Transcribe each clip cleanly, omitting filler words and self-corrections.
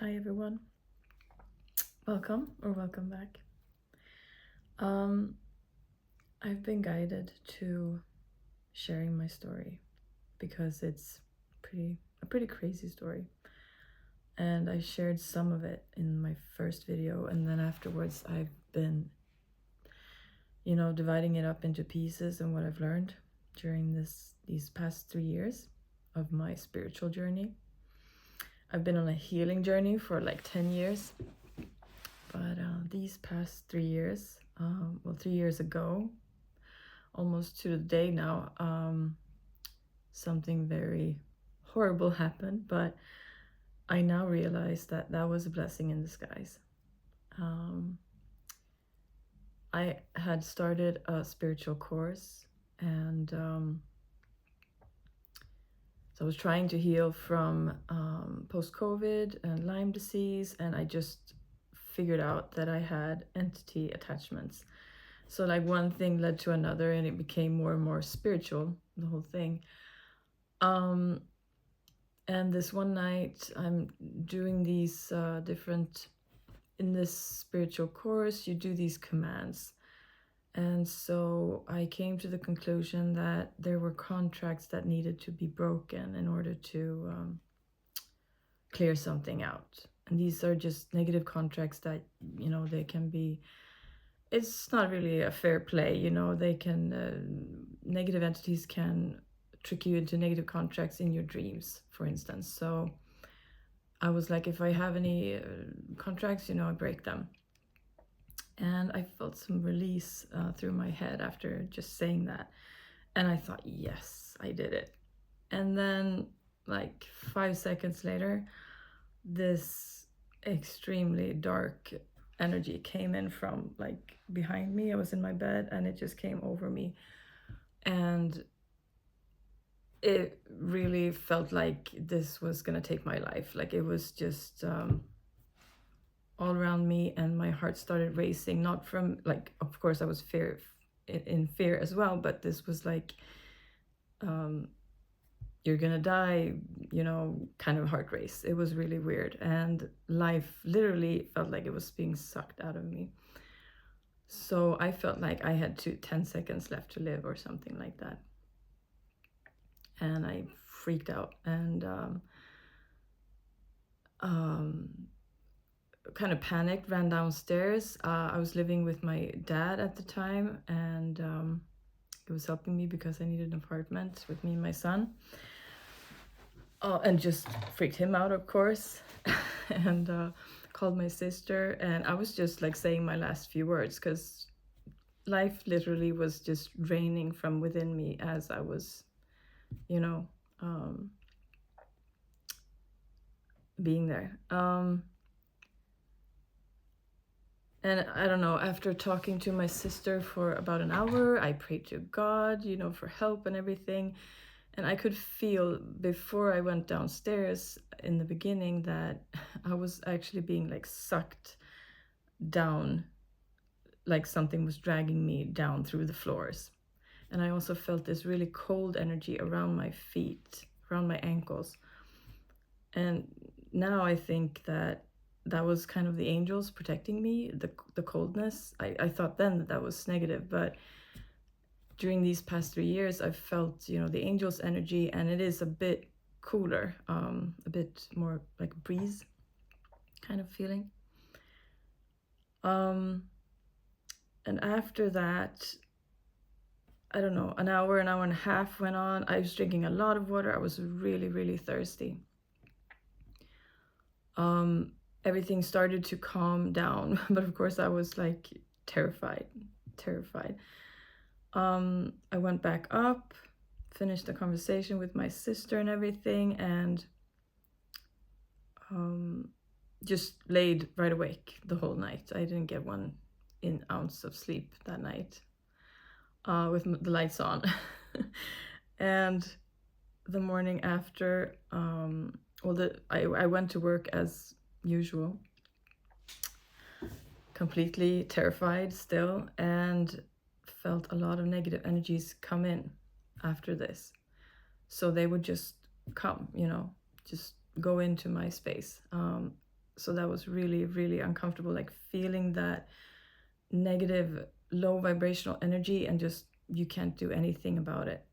Hi everyone, welcome or welcome back. I've been guided to sharing my story because it's a pretty crazy story, and I shared some of it in my first video, and then afterwards I've been dividing it up into pieces and what I've learned during these past 3 years of my spiritual journey. I've been on a healing journey for like 10 years. But these past 3 years, 3 years ago, almost to the day now, something very horrible happened, but I now realize that that was a blessing in disguise. I had started a spiritual course, and so I was trying to heal from post-COVID and Lyme disease, and I just figured out that I had entity attachments. So like one thing led to another, and it became more and more spiritual, the whole thing. And this one night I'm doing these in this spiritual course, you do these commands. And so I came to the conclusion that there were contracts that needed to be broken in order to clear something out. And these are just negative contracts that, they can be, it's not really a fair play, they can, negative entities can trick you into negative contracts in your dreams, for instance. So I was like, if I have any contracts, I break them. And I felt some release through my head after just saying that. And I thought, yes, I did it. And then like 5 seconds later, this extremely dark energy came in from like behind me. I was in my bed and it just came over me. And it really felt like this was gonna take my life. Like it was just all around me, and my heart started racing, not from like, of course I was in fear as well, but this was like you're gonna die, kind of heart race. It was really weird, and life literally felt like it was being sucked out of me. So I felt like I had 10 seconds left to live or something like that. And I freaked out and kind of panicked, ran downstairs. I was living with my dad at the time, and he was helping me because I needed an apartment with me and my son. And just freaked him out, of course, and called my sister. And I was just like saying my last few words because life literally was just draining from within me as I was, being there. And I don't know, after talking to my sister for about an hour, I prayed to God, for help and everything. And I could feel before I went downstairs in the beginning that I was actually being like sucked down, like something was dragging me down through the floors. And I also felt this really cold energy around my feet, around my ankles. And now I think that was kind of the angels protecting me, the coldness. I thought then that was negative, but during these past 3 years, I've felt, the angels' energy, and it is a bit cooler, a bit more like a breeze kind of feeling. And after that, I don't know, an hour and a half went on. I was drinking a lot of water. I was really, really thirsty. Everything started to calm down, but of course I was like terrified. I went back up, finished the conversation with my sister and everything, and just laid right awake the whole night. I didn't get 1 ounce of sleep that night, with the lights on. And the morning after, I went to work as usual, completely terrified still, and felt a lot of negative energies come in after this. So they would just come, just go into my space. So that was really, really uncomfortable, like feeling that negative, low vibrational energy, and just you can't do anything about it.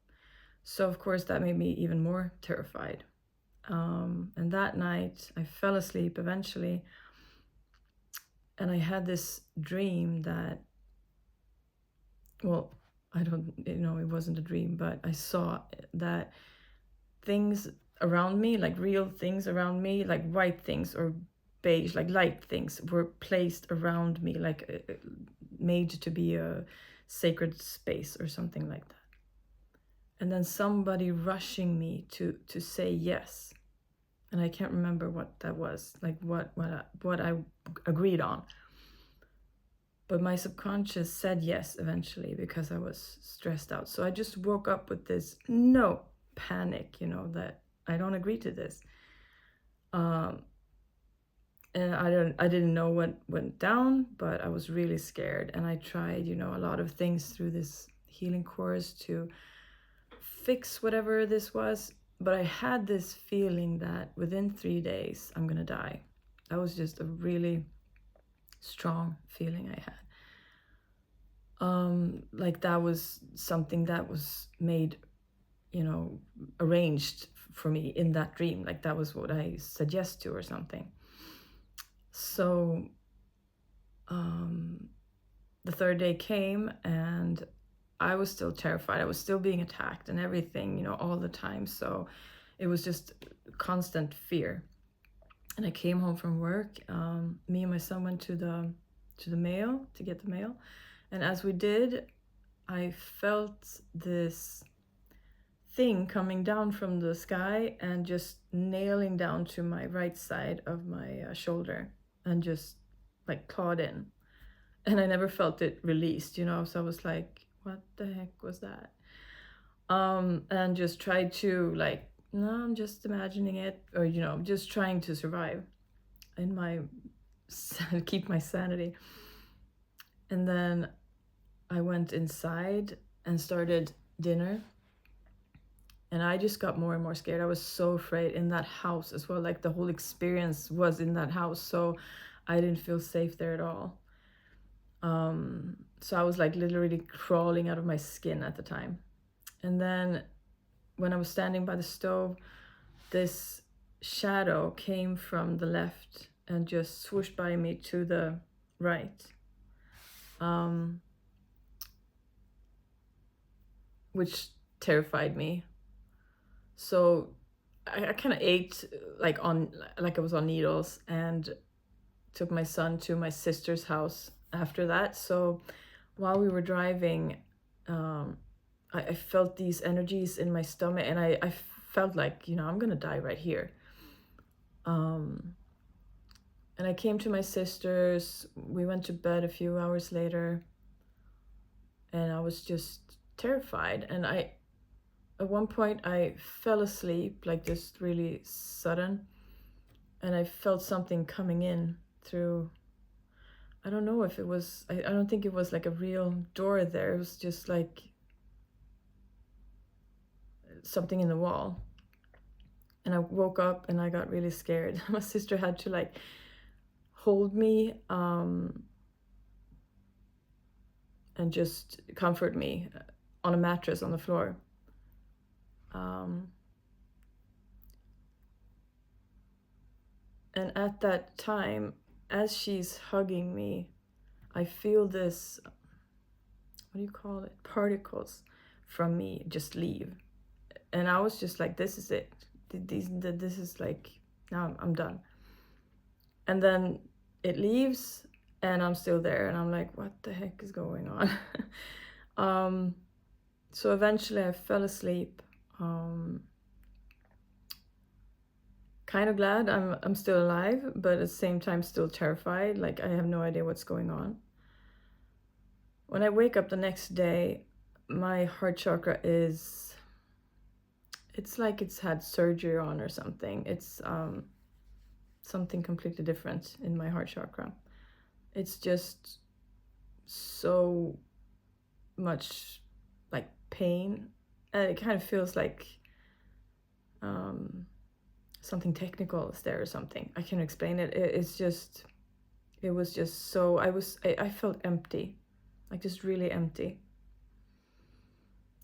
So of course that made me even more terrified. And that night I fell asleep eventually, and I had this dream that, well, I don't, it wasn't a dream, but I saw that things around me, like real things around me, like white things or beige, like light things, were placed around me, like made to be a sacred space or something like that. And then somebody rushing me to say yes, and I can't remember what that was, like what I agreed on. But my subconscious said yes eventually because I was stressed out. So I just woke up with this no panic, that I don't agree to this. And I didn't know what went down, but I was really scared. And I tried, a lot of things through this healing course to fix whatever this was. But I had this feeling that within 3 days, I'm going to die. That was just a really strong feeling I had. Like that was something that was made, arranged for me in that dream. Like that was what I said yes to or something. So the third day came, and I was still terrified. I was still being attacked and everything, all the time. So it was just constant fear. And I came home from work. Me and my son went to the mail to get the mail. And as we did, I felt this thing coming down from the sky and just nailing down to my right side of my shoulder, and just like clawed in. And I never felt it released, so I was like, what the heck was that? And just tried to, like, no, I'm just imagining it, or just trying to survive in my keep my sanity. And then I went inside and started dinner, and I just got more and more scared. I was so afraid in that house as well. Like the whole experience was in that house, so I didn't feel safe there at all. So I was like literally crawling out of my skin at the time. And then when I was standing by the stove, this shadow came from the left and just swooshed by me to the right, which terrified me. So I kind of ate like I was on needles, and took my son to my sister's house after that. So while we were driving, I felt these energies in my stomach, and I felt like, I'm gonna die right here. And I came to my sister's. We went to bed a few hours later, and I was just terrified. And at one point I fell asleep, like just really sudden, and I felt something coming in through, I don't know if it was, I don't think it was like a real door there. It was just like something in the wall. And I woke up and I got really scared. My sister had to like hold me and just comfort me on a mattress on the floor. And at that time, as she's hugging me, I feel this, what do you call it, particles from me just leave. And I was just like, this is it. This is like, now I'm done. And then it leaves, and I'm still there, and I'm like, what the heck is going on? So eventually I fell asleep. Kind of glad I'm still alive, but at the same time still terrified. Like I have no idea what's going on. When I wake up the next day, my heart chakra is, it's like it's had surgery on or something. It's something completely different in my heart chakra. It's just so much like pain, and it kind of feels like something technical is there or something. I can't explain it. It was just so, I felt empty, like just really empty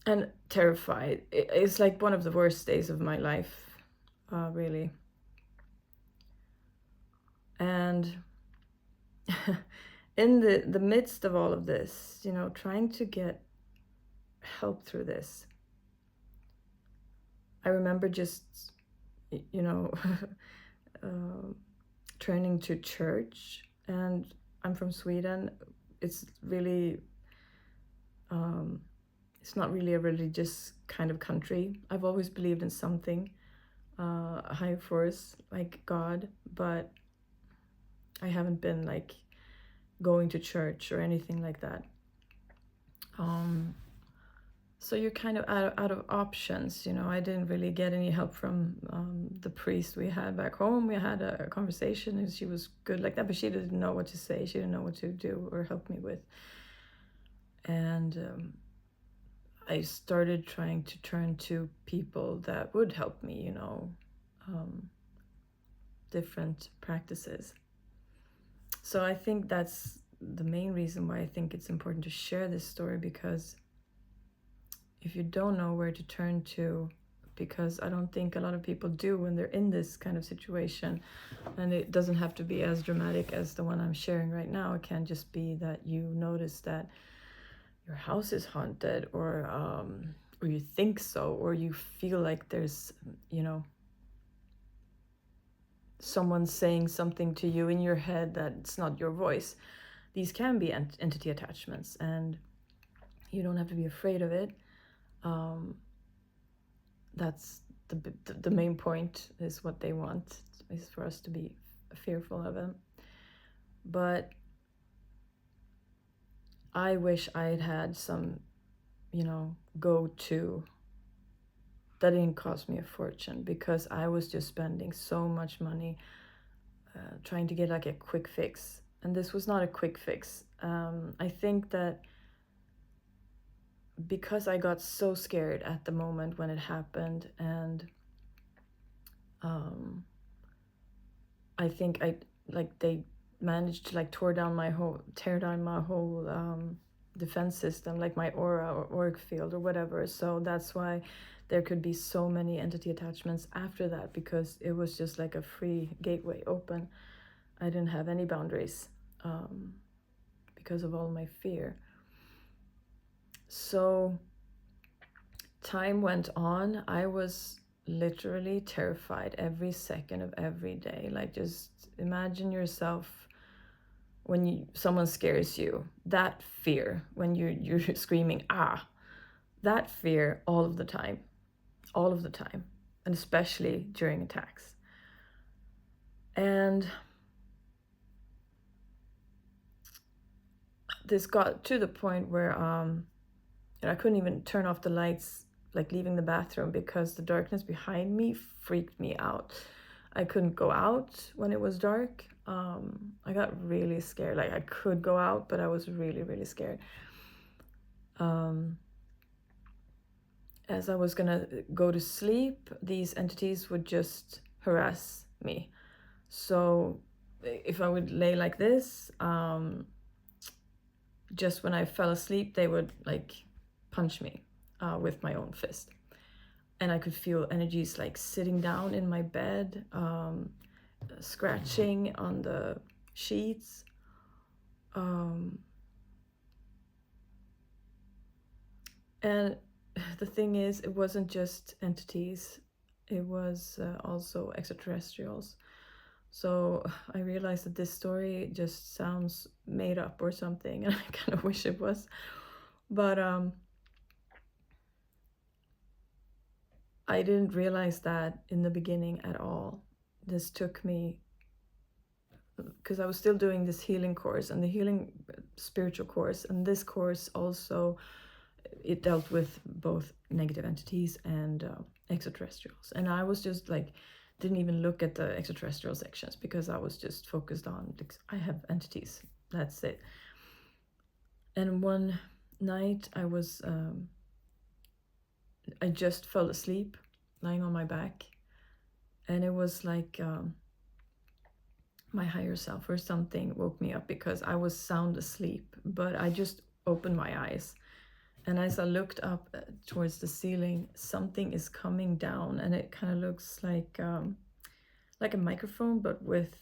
and terrified. It's like one of the worst days of my life, really. And in the midst of all of this, you know, trying to get help through this, I remember just, you know, turning to church. And I'm from Sweden. It's really, it's not really a religious kind of country. I've always believed in something, a higher force like God, but I haven't been like going to church or anything like that. So you're kind of out of options, you know. I didn't really get any help from the priest we had back home. We had a conversation and she was good like that, but she didn't know what to say. She didn't know what to do or help me with. And I started trying to turn to people that would help me, you know, different practices. So I think that's the main reason why I think it's important to share this story, because if you don't know where to turn to, because I don't think a lot of people do when they're in this kind of situation, and it doesn't have to be as dramatic as the one I'm sharing right now. It can just be that you notice that your house is haunted, or you think so, or you feel like there's, you know, someone saying something to you in your head that's not your voice. These can be entity attachments, and you don't have to be afraid of it. That's the main point, is what they want is for us to be fearful of them. But I wish I had some, you know, go-to that didn't cost me a fortune, because I was just spending so much money trying to get like a quick fix, and this was not a quick fix. I think that because I got so scared at the moment when it happened, and I think they managed to like tear down my whole defense system, like my aura or auric field or whatever. So that's why there could be so many entity attachments after that, because it was just like a free gateway open. I didn't have any boundaries because of all my fear. So time went on. I was literally terrified every second of every day. Like, just imagine yourself when someone scares you, that fear, when you're screaming, that fear all of the time, and especially during attacks. And this got to the point where I couldn't even turn off the lights, like leaving the bathroom, because the darkness behind me freaked me out. I couldn't go out when it was dark. I got really scared. Like, I could go out, but I was really, really scared. As I was gonna go to sleep, these entities would just harass me. So if I would lay like this, just when I fell asleep, they would like punch me with my own fist. And I could feel energies like sitting down in my bed, scratching on the sheets. And the thing is, it wasn't just entities, it was also extraterrestrials. So I realized that this story just sounds made up or something, and I kind of wish it was. But I didn't realize that in the beginning at all. This took me, because I was still doing this healing course and the healing spiritual course, and this course also, it dealt with both negative entities and extraterrestrials. And I was just like, didn't even look at the extraterrestrial sections, because I was just focused on, I have entities, that's it. And one night I was, I just fell asleep lying on my back, And it was like my higher self or something woke me up, because I was sound asleep, but I just opened my eyes. And as I looked up towards the ceiling, something is coming down, and it kind of looks like a microphone, but with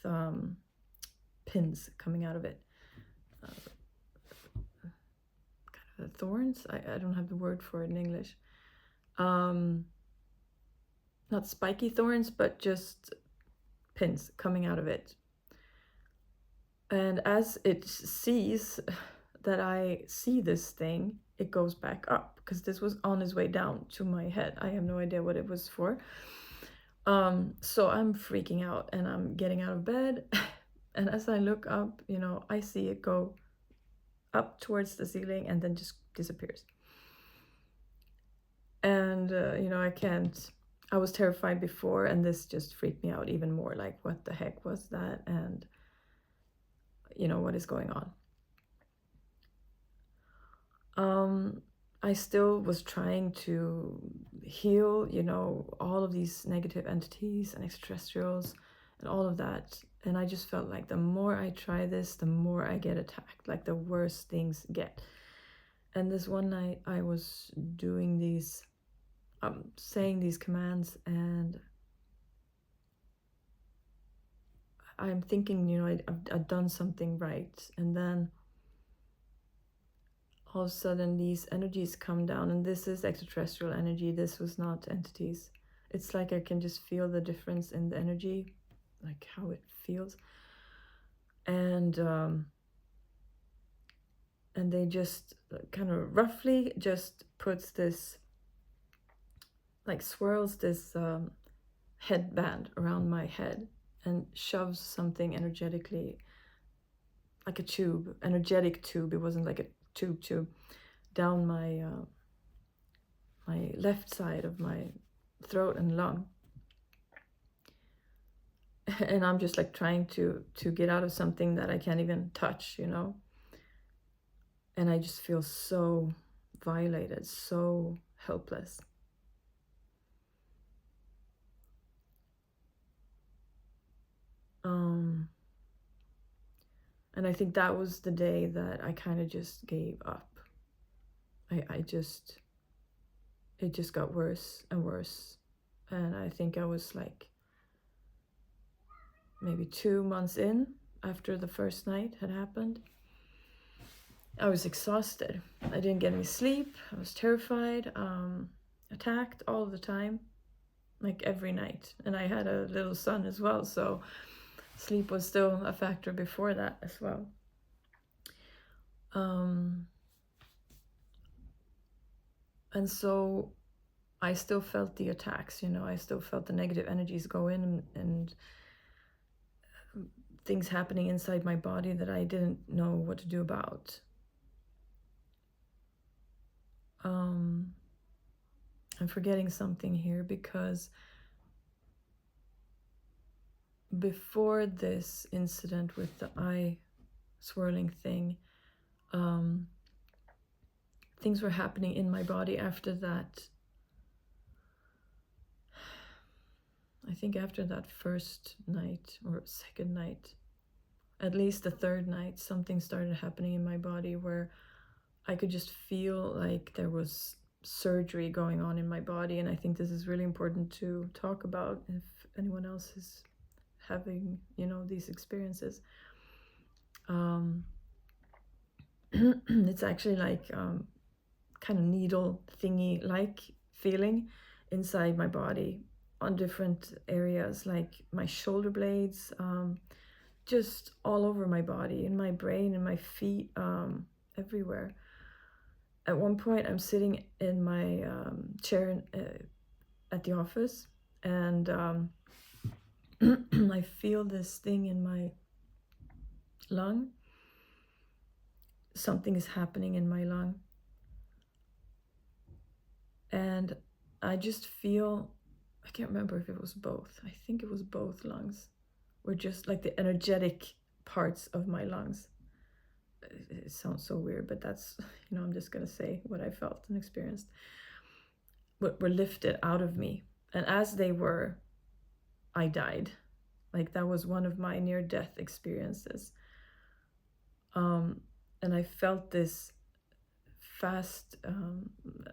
pins coming out of it. Kind of thorns? I don't have the word for it in English. Not spiky thorns, but just pins coming out of it. And as it sees that I see this thing, it goes back up, because this was on its way down to my head. I have no idea what it was for. So I'm freaking out, and I'm getting out of bed. And as I look up, I see it go up towards the ceiling and then just disappears. And, I was terrified before, and this just freaked me out even more. Like, what the heck was that? And, what is going on? I still was trying to heal, all of these negative entities and extraterrestrials and all of that. And I just felt like the more I try this, the more I get attacked, like the worse things get. And this one night I was doing these, saying these commands, and I'm thinking, I've done something right. And then all of a sudden these energies come down, and this is extraterrestrial energy. This was not entities. It's like I can just feel the difference in the energy, like how it feels. And they just kind of roughly just puts this, like swirls this headband around my head and shoves something energetically, like a tube, energetic tube. It wasn't like a tube, down my my left side of my throat and lung. And I'm just like trying to get out of something that I can't even touch, and I just feel so violated, so helpless. And I think that was the day that I kind of just gave up. It just got worse and worse. And I think I was like maybe 2 months in after the first night had happened. I was exhausted. I didn't get any sleep. I was terrified, attacked all the time, like every night. And I had a little son as well, so sleep was still a factor before that as well. And so I still felt the attacks, I still felt the negative energies go in, and things happening inside my body that I didn't know what to do about. I'm forgetting something here, because before this incident with the eye swirling thing, things were happening in my body after that. I think after that first night or second night, at least the third night, something started happening in my body where I could just feel like there was surgery going on in my body. And I think this is really important to talk about if anyone else is having, these experiences. It's actually like kind of needle thingy like feeling inside my body on different areas, like my shoulder blades, just all over my body, in my brain, in my feet, everywhere. At one point, I'm sitting in my chair at the office, and I feel this thing in my lung. Something is happening in my lung. And I just feel, I can't remember if it was both. I think it was both lungs, were just like the energetic parts of my lungs. It sounds so weird, but that's, I'm just going to say what I felt and experienced. Were lifted out of me. And as they were, I died. Like that was one of my near-death experiences. And I felt this fast,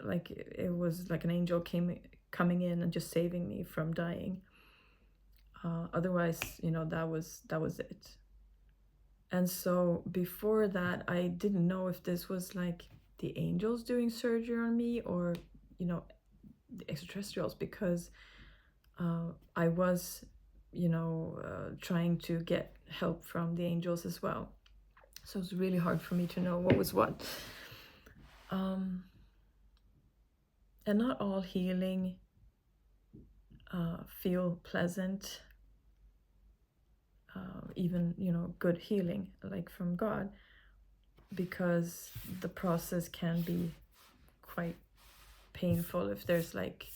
like it was like an angel coming in and just saving me from dying. Otherwise, that was it. And so before that, I didn't know if this was like the angels doing surgery on me or, the extraterrestrials, because I was, trying to get help from the angels as well. So it's really hard for me to know what was what. And not all healing feel pleasant, even, good healing, like from God, because the process can be quite painful if there's like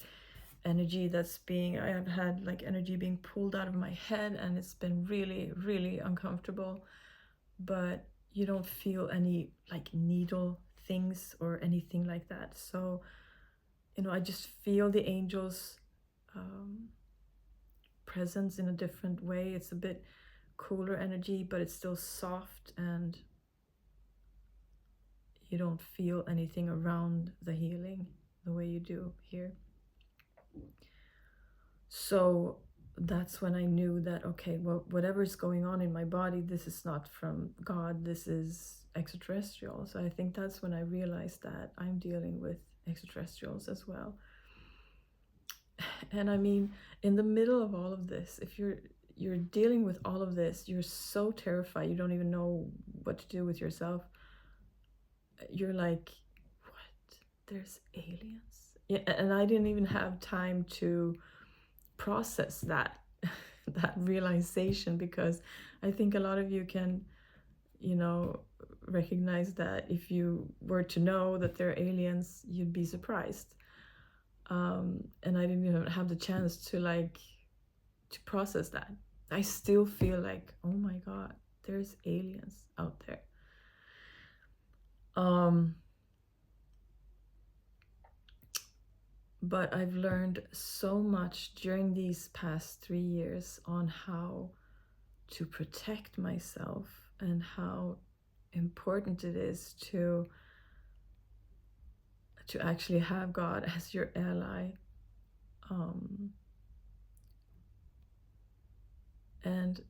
energy I have had like energy being pulled out of my head, and it's been really, really uncomfortable, but you don't feel any like needle things or anything like that. So, I just feel the angels' presence in a different way. It's a bit cooler energy, but it's still soft, and you don't feel anything around the healing the way you do here. So that's when I knew that, okay, well, whatever's going on in my body, this is not from God, this is extraterrestrial. So I think that's when I realized that I'm dealing with extraterrestrials as well. And I mean, in the middle of all of this, if you're dealing with all of this, you're so terrified, you don't even know what to do with yourself. You're like, what? There's aliens? Yeah, and I didn't even have time to process that that realization, because I think a lot of you can, recognize that if you were to know that they're aliens, you'd be surprised. And I didn't even have the chance to process that. I still feel like, oh my God, there's aliens out there. But I've learned so much during these past 3 years on how to protect myself and how important it is to actually have God as your ally. And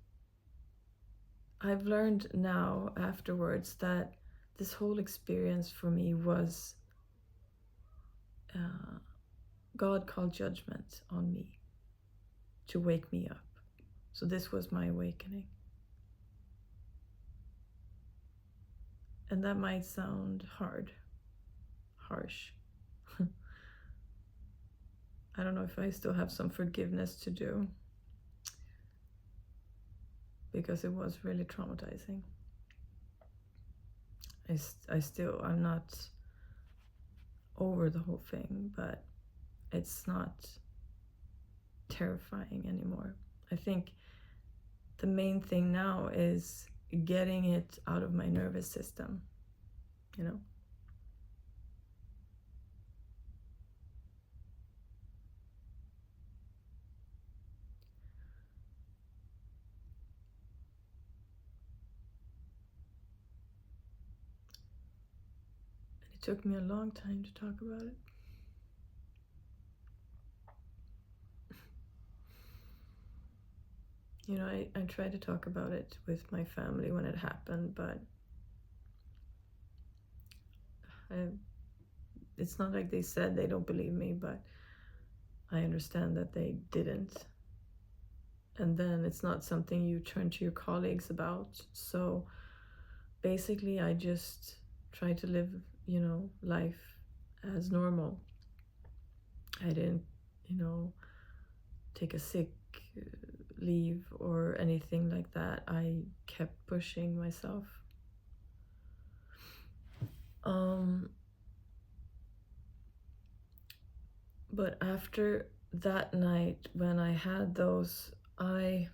I've learned now afterwards that this whole experience for me was God called judgment on me to wake me up. So this was my awakening. And that might sound harsh. I don't know if I still have some forgiveness to do, because it was really traumatizing. I'm not over the whole thing, but it's not terrifying anymore. I think the main thing now is getting it out of my nervous system, It took me a long time to talk about it. I tried to talk about it with my family when it happened, but it's not like they said they don't believe me, but I understand that they didn't. And then it's not something you turn to your colleagues about. So basically, I just try to live, life as normal. I didn't, take a sick leave or anything like that. I kept pushing myself. But after that night, when I had those, what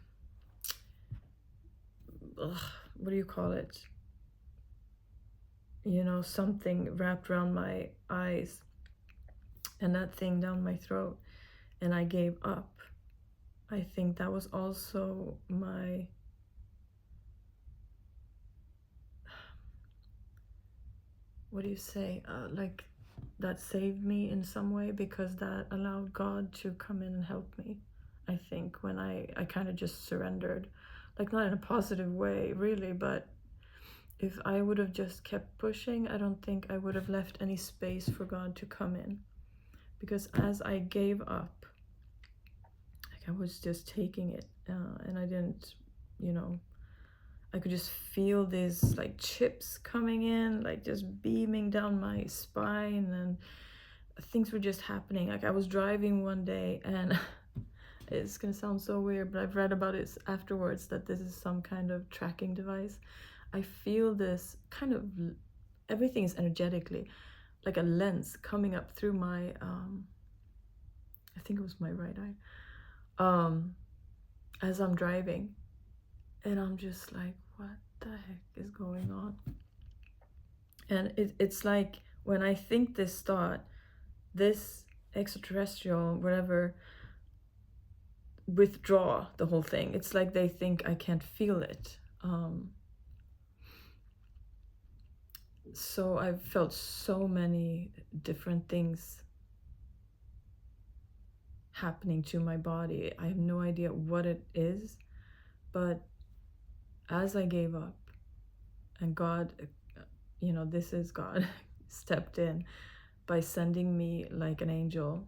do you call it? Something wrapped around my eyes and that thing down my throat, and I gave up. I think that was also my, what do you say, like that saved me in some way, because that allowed God to come in and help me. I think when I kind of just surrendered, like not in a positive way really, but if I would have just kept pushing, I don't think I would have left any space for God to come in. Because as I gave up, like I was just taking it, and I didn't, you know, I could just feel these like chips coming in, like just beaming down my spine, and things were just happening. Like I was driving one day, and it's gonna sound so weird, but I've read about it afterwards that this is some kind of tracking device. I feel this kind of, everything is energetically like a lens coming up through my, I think it was my right eye, as I'm driving, and I'm just like, what the heck is going on? And it's like when I think this thought, this extraterrestrial, whatever, withdraw the whole thing. It's like they think I can't feel it. So I've felt so many different things happening to my body. I have no idea what it is, but as I gave up and God, you know, this is God, stepped in by sending me like an angel.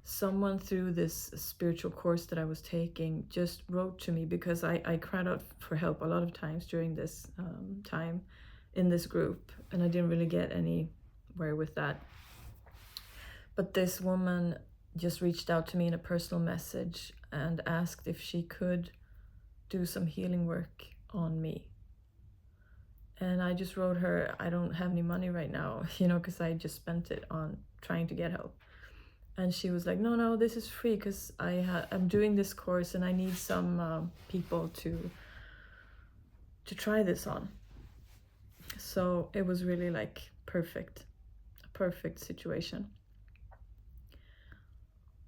Someone through this spiritual course that I was taking just wrote to me, because I cried out for help a lot of times during this time in this group, and I didn't really get anywhere with that. But this woman just reached out to me in a personal message and asked if she could do some healing work on me. And I just wrote her, I don't have any money right now, you know, because I just spent it on trying to get help. And she was like, no, this is free, because I'm doing this course and I need some people to try this on. So it was really like a perfect situation.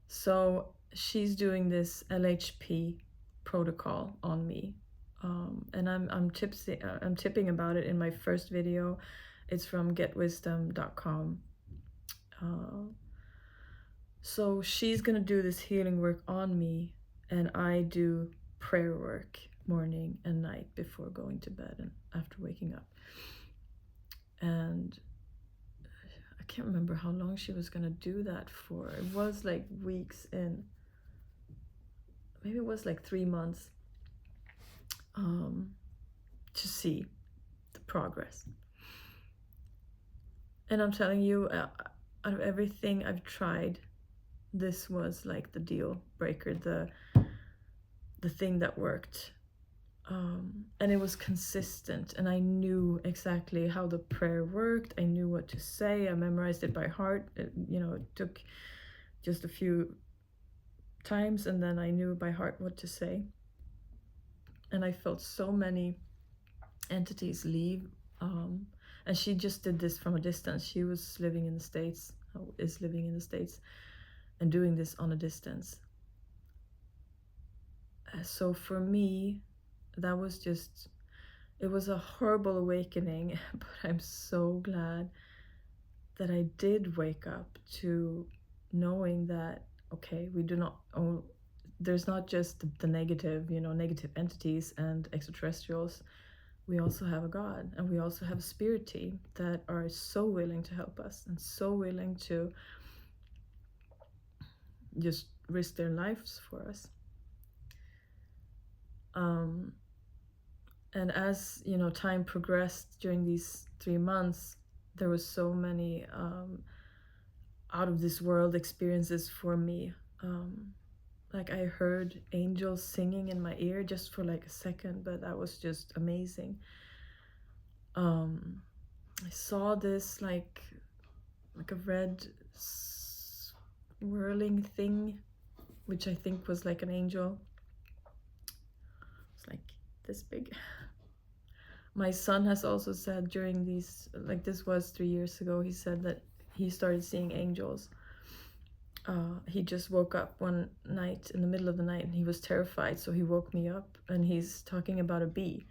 So she's doing this LHP protocol on me, and I'm tipping about it in my first video. It's from getwisdom.com. So she's gonna do this healing work on me, and I do prayer work morning and night before going to bed and after waking up. And I can't remember how long she was gonna do that for. It was like weeks in, maybe it was like 3 months, to see the progress. And I'm telling you, out of everything I've tried, this was like the deal breaker, the thing that worked. And it was consistent, and I knew exactly how the prayer worked. I knew what to say. I memorized it by heart. It took just a few times, and then I knew by heart what to say. And I felt so many entities leave. And she just did this from a distance. She was living in the States, is living in the States, and doing this on a distance. So for me, that was just, it was a horrible awakening, but I'm so glad that I did wake up to knowing that, okay, we do not, there's not just the negative, negative entities and extraterrestrials. We also have a God, and we also have a spirity that are so willing to help us and so willing to just risk their lives for us. And as time progressed during these 3 months, there was so many out of this world experiences for me. Like I heard angels singing in my ear just for like a second, but that was just amazing. I saw this like a red swirling thing, which I think was like an angel. It's like this big. My son has also said during these, like this was 3 years ago, he said that he started seeing angels. he just woke up one night in the middle of the night and he was terrified, so he woke me up and he's talking about a bee.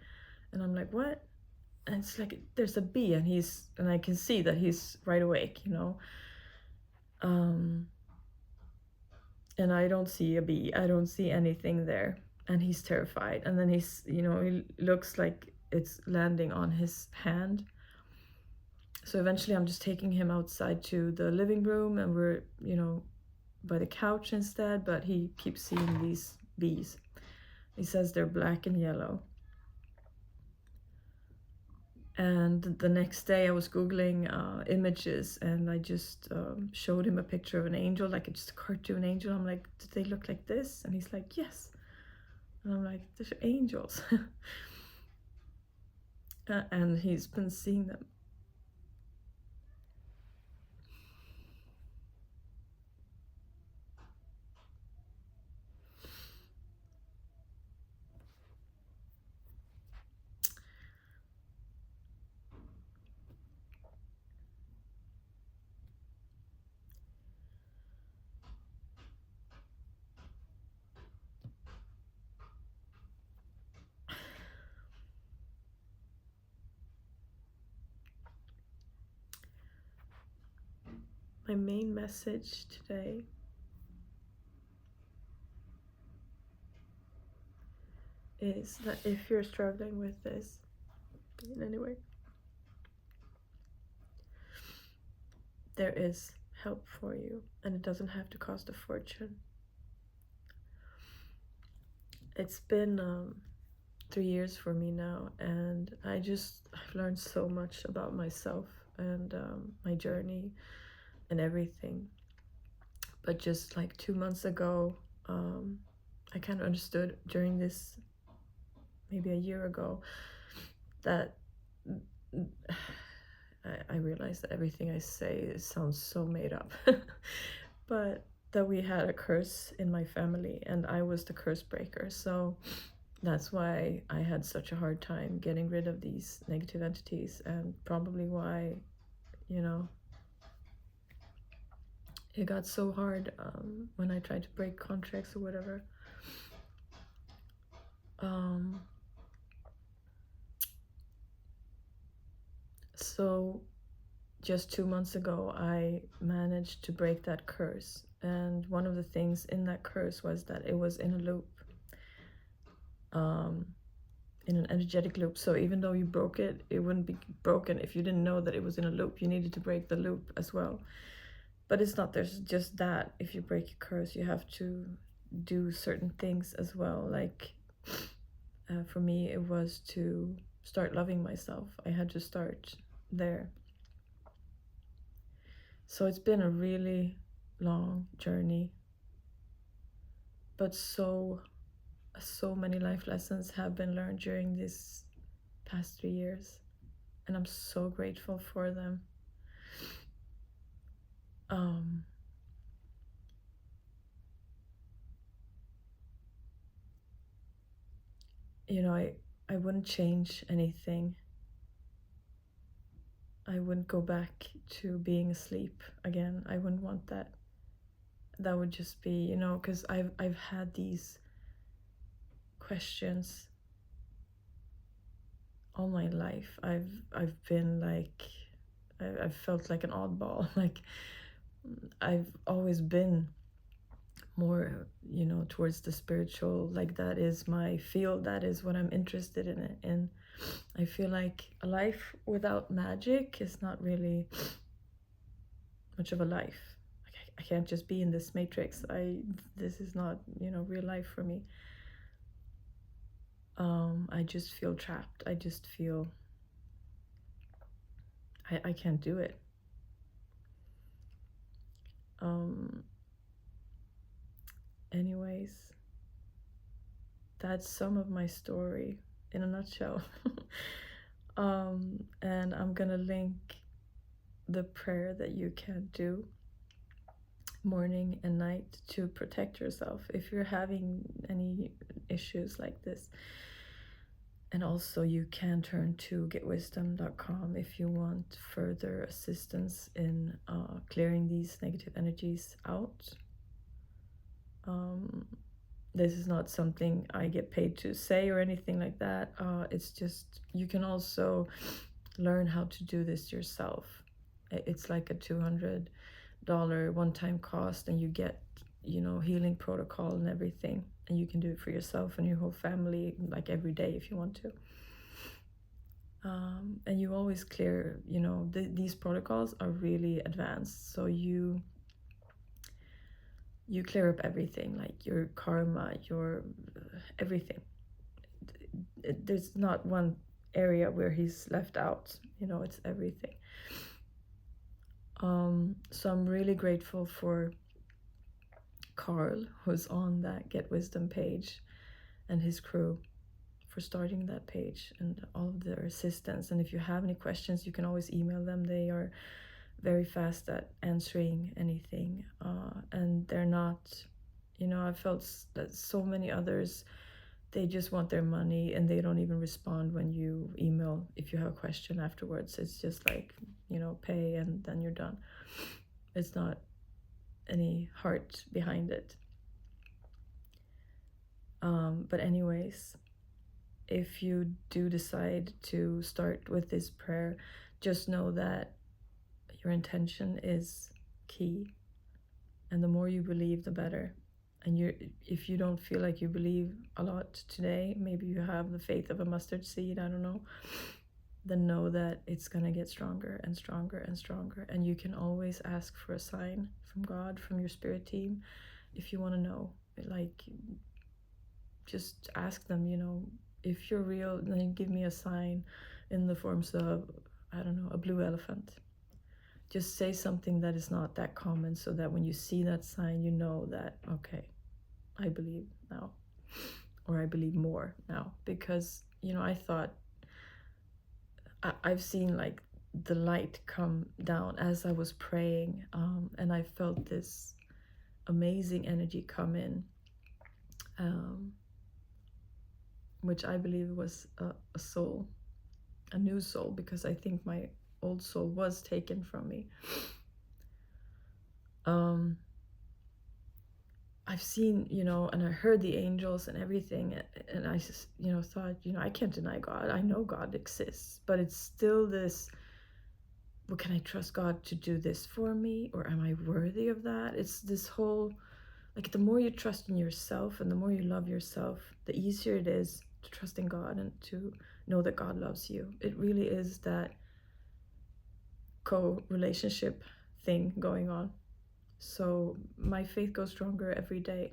And I'm like, what? And it's like, there's a bee, and I can see that he's right awake, you know. And I don't see a bee, I don't see anything there, and he's terrified. And then he's, you know, he looks like it's landing on his hand. So eventually I'm just taking him outside to the living room, and we're, you know, by the couch instead, but he keeps seeing these bees. He says they're black and yellow. And the next day I was Googling images, and I just showed him a picture of an angel, like just a cartoon angel. I'm like, did they look like this? And he's like, yes. And I'm like, they're angels. And he's been seeing them. My main message today is that if you're struggling with this in any way, there is help for you, and it doesn't have to cost a fortune. It's been 3 years for me now, and I've learned so much about myself and my journey and everything. But just like 2 months ago, I kind of understood during this, maybe a year ago, that I realized that everything I say sounds so made up, but that we had a curse in my family and I was the curse breaker. So that's why I had such a hard time getting rid of these negative entities, and probably why, you know, it got so hard when I tried to break contracts or whatever. So just 2 months ago, I managed to break that curse. And one of the things in that curse was that it was in a loop, in an energetic loop. So even though you broke it, it wouldn't be broken if you didn't know that it was in a loop. You needed to break the loop as well. But it's not there's just that. If you break a curse, you have to do certain things as well. Like for me, it was to start loving myself. I had to start there. So it's been a really long journey, but so many life lessons have been learned during this past 3 years, and I'm so grateful for them. You know, I wouldn't change anything. I wouldn't go back to being asleep again. I wouldn't want that. That would just be, you know, because I've had these questions all my life. I've been like, I've felt like an oddball. Like I've always been more, you know, towards the spiritual. Like that is my field. That is what I'm interested in it. And I feel like a life without magic is not really much of a life. Like I can't just be in this matrix. This is not, you know, real life for me. I just feel trapped. I just feel I can't do it. Anyways, that's some of my story in a nutshell. And I'm gonna link the prayer that you can do morning and night to protect yourself if you're having any issues like this. And also you can turn to getwisdom.com if you want further assistance in clearing these negative energies out. This is not something I get paid to say or anything like that. It's just, you can also learn how to do this yourself. It's like a $200 one-time cost, and you get, healing protocol and everything, and you can do it for yourself and your whole family, like every day if you want to. And you always clear, these protocols are really advanced, so you clear up everything, like your karma, your everything. There's not one area where he's left out, it's everything. So I'm really grateful for Carl, who's on that Get Wisdom page, and his crew for starting that page, and all of their assistance. And if you have any questions, you can always email them. They are very fast at answering anything, and they're not, I felt that so many others, they just want their money and they don't even respond when you email if you have a question afterwards. It's just like, pay and then you're done. It's not any heart behind it. But anyways, if you do decide to start with this prayer, just know that your intention is key, and the more you believe, the better. And if you don't feel like you believe a lot today, maybe you have the faith of a mustard seed, I don't know, then know that it's going to get stronger and stronger and stronger. And you can always ask for a sign from God, from your spirit team, if you want to know. Like, just ask them, if you're real, then give me a sign in the forms of, I don't know, a blue elephant. Just say something that is not that common, so that when you see that sign, you know that, okay, I believe now, or I believe more now. Because, I thought, I've seen like the light come down as I was praying, and I felt this amazing energy come in, which I believe was a soul, a new soul, because I think my old soul was taken from me. I've seen, and I heard the angels and everything, and I just, thought, I can't deny God. I know God exists, but it's still this, well, can I trust God to do this for me, or am I worthy of that? It's this whole, like, the more you trust in yourself and the more you love yourself, the easier it is to trust in God and to know that God loves you. It really is that co-relationship thing going on. So my faith goes stronger every day.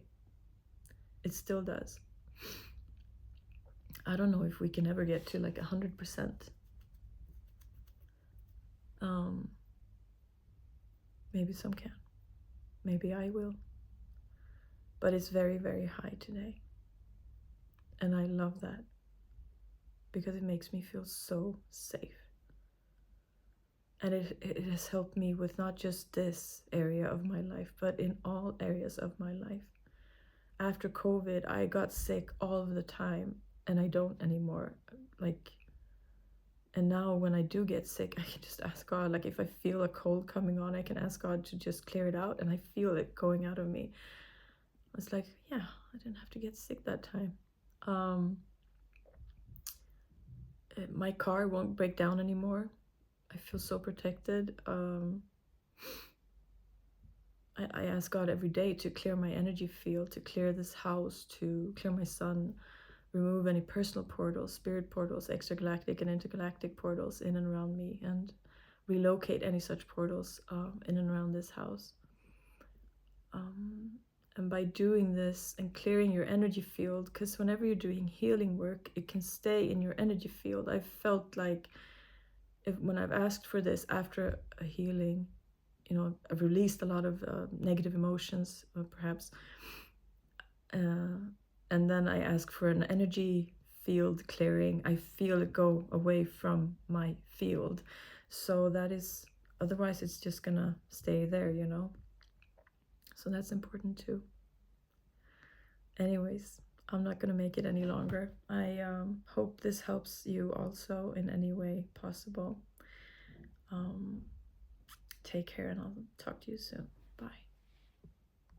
It still does. I don't know if we can ever get to like 100%. Maybe some can. Maybe I will. But it's very, very high today. And I love that, because it makes me feel so safe. And it has helped me with not just this area of my life, but in all areas of my life. After COVID, I got sick all of the time, and I don't anymore. And now when I do get sick, I can just ask God. Like, if I feel a cold coming on, I can ask God to just clear it out, and I feel it going out of me. It's like, yeah, I didn't have to get sick that time. My car won't break down anymore. I feel so protected. I ask God every day to clear my energy field, to clear this house, to clear my sun, remove any personal portals, spirit portals, extragalactic and intergalactic portals in and around me, and relocate any such portals in and around this house. And by doing this and clearing your energy field, because whenever you're doing healing work, it can stay in your energy field. I've felt like when I've asked for this after a healing, I've released a lot of negative emotions, perhaps, and then I ask for an energy field clearing. I feel it go away from my field. So that is, otherwise it's just gonna stay there, So that's important too. Anyways, I'm not gonna make it any longer. I hope this helps you also in any way possible. Take care, and I'll talk to you soon.